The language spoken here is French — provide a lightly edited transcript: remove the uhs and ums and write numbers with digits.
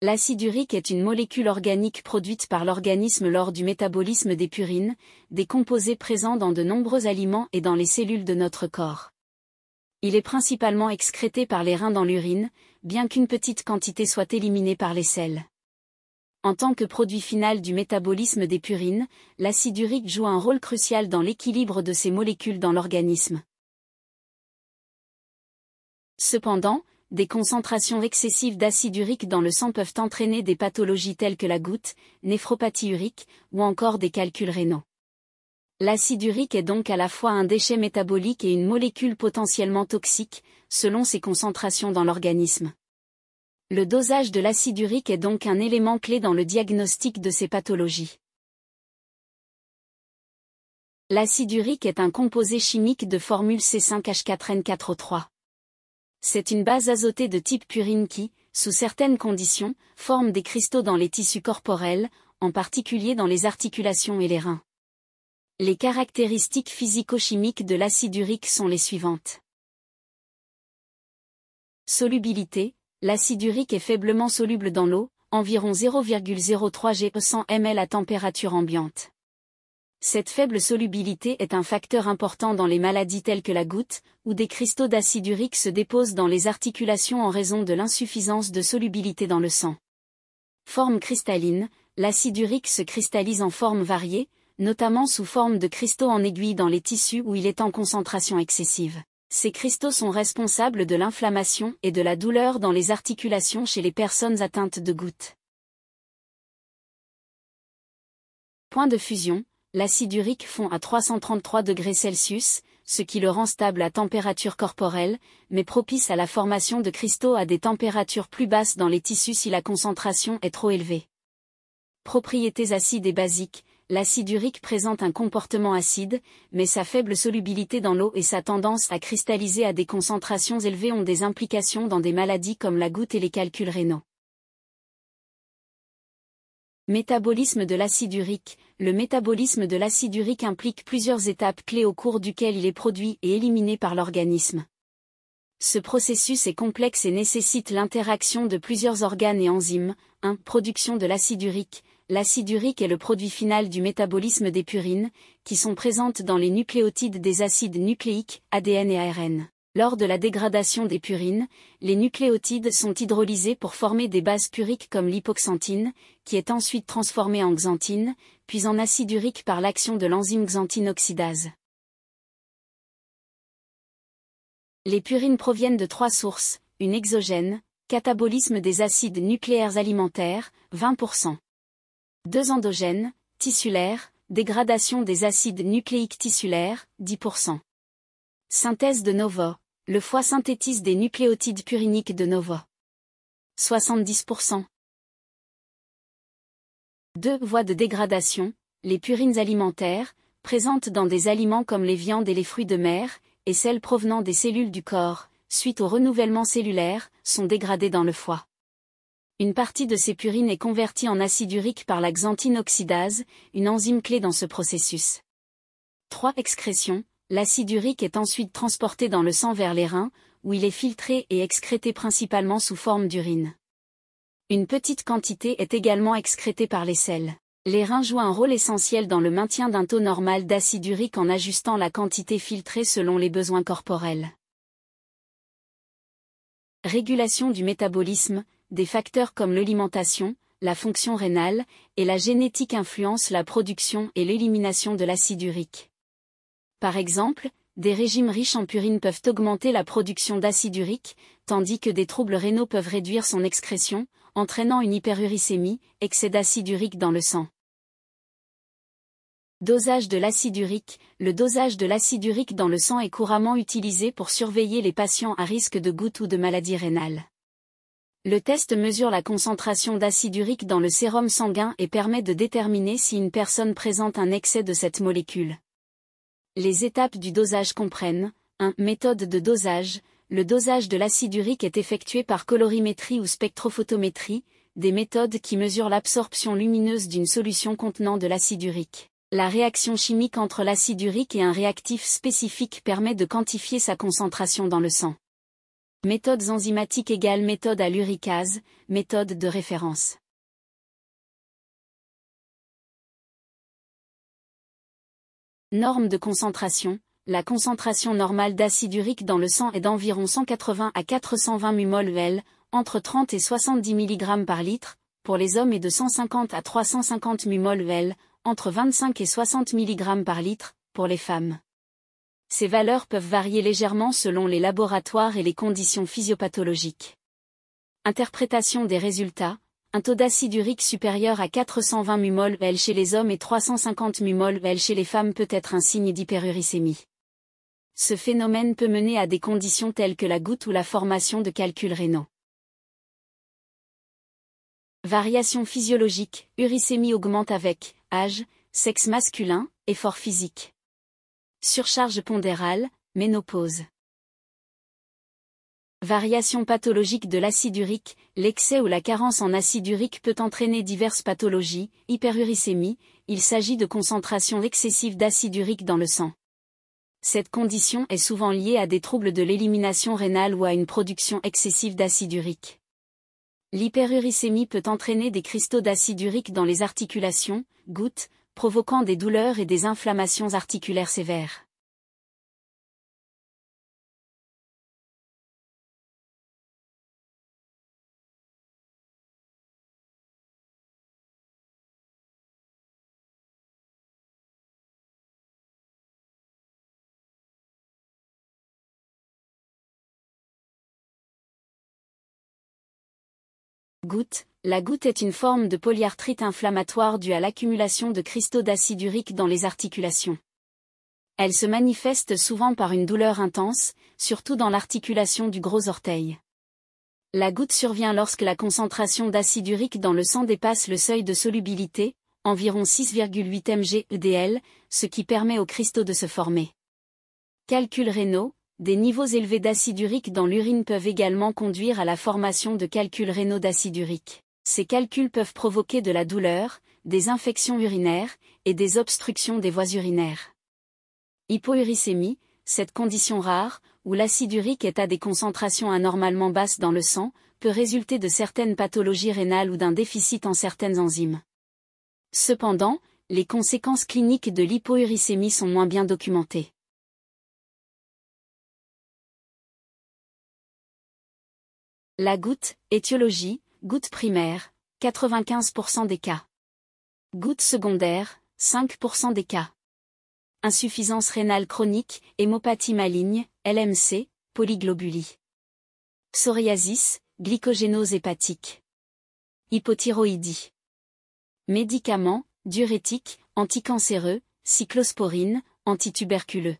L'acide urique est une molécule organique produite par l'organisme lors du métabolisme des purines, des composés présents dans de nombreux aliments et dans les cellules de notre corps. Il est principalement excrété par les reins dans l'urine, bien qu'une petite quantité soit éliminée par les selles. En tant que produit final du métabolisme des purines, l'acide urique joue un rôle crucial dans l'équilibre de ces molécules dans l'organisme. Cependant, des concentrations excessives d'acide urique dans le sang peuvent entraîner des pathologies telles que la goutte, néphropathie urique, ou encore des calculs rénaux. L'acide urique est donc à la fois un déchet métabolique et une molécule potentiellement toxique, selon ses concentrations dans l'organisme. Le dosage de l'acide urique est donc un élément clé dans le diagnostic de ces pathologies. L'acide urique est un composé chimique de formule C5H4N4O3. C'est une base azotée de type purine qui, sous certaines conditions, forme des cristaux dans les tissus corporels, en particulier dans les articulations et les reins. Les caractéristiques physico-chimiques de l'acide urique sont les suivantes. Solubilité. L'acide urique est faiblement soluble dans l'eau, environ 0,03 g per 100 ml à température ambiante. Cette faible solubilité est un facteur important dans les maladies telles que la goutte, où des cristaux d'acide urique se déposent dans les articulations en raison de l'insuffisance de solubilité dans le sang. Forme cristalline, l'acide urique se cristallise en formes variées, notamment sous forme de cristaux en aiguille dans les tissus où il est en concentration excessive. Ces cristaux sont responsables de l'inflammation et de la douleur dans les articulations chez les personnes atteintes de goutte. Point de fusion. L'acide urique fond à 333 degrés Celsius, ce qui le rend stable à température corporelle, mais propice à la formation de cristaux à des températures plus basses dans les tissus si la concentration est trop élevée. Propriétés acides et basiques. L'acide urique présente un comportement acide, mais sa faible solubilité dans l'eau et sa tendance à cristalliser à des concentrations élevées ont des implications dans des maladies comme la goutte et les calculs rénaux. Métabolisme de l'acide urique. Le métabolisme de l'acide urique implique plusieurs étapes clés au cours duquel il est produit et éliminé par l'organisme. Ce processus est complexe et nécessite l'interaction de plusieurs organes et enzymes. 1. Production de l'acide urique. L'acide urique est le produit final du métabolisme des purines, qui sont présentes dans les nucléotides des acides nucléiques, ADN et ARN. Lors de la dégradation des purines, les nucléotides sont hydrolysés pour former des bases puriques comme l'hypoxanthine, qui est ensuite transformée en xanthine, puis en acide urique par l'action de l'enzyme xanthine oxydase. Les purines proviennent de 3 sources, une exogène, catabolisme des acides nucléaires alimentaires, 20%. 2 endogènes, tissulaires, dégradation des acides nucléiques tissulaires, 10%. Synthèse de novo. Le foie synthétise des nucléotides puriniques de novo. 70%. 2 voies de dégradation. Les purines alimentaires, présentes dans des aliments comme les viandes et les fruits de mer, et celles provenant des cellules du corps, suite au renouvellement cellulaire, sont dégradées dans le foie. Une partie de ces purines est convertie en acide urique par la xanthine oxydase, une enzyme clé dans ce processus. 3 excrétions. L'acide urique est ensuite transporté dans le sang vers les reins, où il est filtré et excrété principalement sous forme d'urine. Une petite quantité est également excrétée par les selles. Les reins jouent un rôle essentiel dans le maintien d'un taux normal d'acide urique en ajustant la quantité filtrée selon les besoins corporels. Régulation du métabolisme. Des facteurs comme l'alimentation, la fonction rénale, et la génétique influencent la production et l'élimination de l'acide urique. Par exemple, des régimes riches en purines peuvent augmenter la production d'acide urique, tandis que des troubles rénaux peuvent réduire son excrétion, entraînant une hyperuricémie, excès d'acide urique dans le sang. Dosage de l'acide urique. Le dosage de l'acide urique dans le sang est couramment utilisé pour surveiller les patients à risque de goutte ou de maladie rénale. Le test mesure la concentration d'acide urique dans le sérum sanguin et permet de déterminer si une personne présente un excès de cette molécule. Les étapes du dosage comprennent 1. Méthode de dosage. Le dosage de l'acide urique est effectué par colorimétrie ou spectrophotométrie, des méthodes qui mesurent l'absorption lumineuse d'une solution contenant de l'acide urique. La réaction chimique entre l'acide urique et un réactif spécifique permet de quantifier sa concentration dans le sang. Méthodes enzymatiques égale méthode à l'uricase, méthode de référence. Norme de concentration. La concentration normale d'acide urique dans le sang est d'environ 180 à 420 mmol, entre 30 et 70 mg par litre, pour les hommes et de 150 à 350 mmol, entre 25 et 60 mg par litre, pour les femmes. Ces valeurs peuvent varier légèrement selon les laboratoires et les conditions physiopathologiques. Interprétation des résultats. Un taux d'acide urique supérieur à 420 mmol chez les hommes et 350 mmol chez les femmes peut être un signe d'hyperuricémie. Ce phénomène peut mener à des conditions telles que la goutte ou la formation de calculs rénaux. Variation physiologique. Uricémie augmente avec âge, sexe masculin, effort physique. Surcharge pondérale, ménopause. Variation pathologique de l'acide urique. L'excès ou la carence en acide urique peut entraîner diverses pathologies. Hyperuricémie, il s'agit de concentration excessive d'acide urique dans le sang. Cette condition est souvent liée à des troubles de l'élimination rénale ou à une production excessive d'acide urique. L'hyperuricémie peut entraîner des cristaux d'acide urique dans les articulations, gouttes, provoquant des douleurs et des inflammations articulaires sévères. Goutte. La goutte est une forme de polyarthrite inflammatoire due à l'accumulation de cristaux d'acide urique dans les articulations. Elle se manifeste souvent par une douleur intense, surtout dans l'articulation du gros orteil. La goutte survient lorsque la concentration d'acide urique dans le sang dépasse le seuil de solubilité, environ 6,8 mg/dl, ce qui permet aux cristaux de se former. Calculs rénaux. Des niveaux élevés d'acide urique dans l'urine peuvent également conduire à la formation de calculs rénaux d'acide urique. Ces calculs peuvent provoquer de la douleur, des infections urinaires, et des obstructions des voies urinaires. Hypouricémie, cette condition rare, où l'acide urique est à des concentrations anormalement basses dans le sang, peut résulter de certaines pathologies rénales ou d'un déficit en certaines enzymes. Cependant, les conséquences cliniques de l'hypouricémie sont moins bien documentées. La goutte. Étiologie. Goutte primaire, 95% des cas. Goutte secondaire, 5% des cas. Insuffisance rénale chronique, hémopathie maligne, LMC, polyglobulie. Psoriasis, glycogénose hépatique. Hypothyroïdie. Médicaments, diurétiques, anticancéreux, cyclosporine, antituberculeux.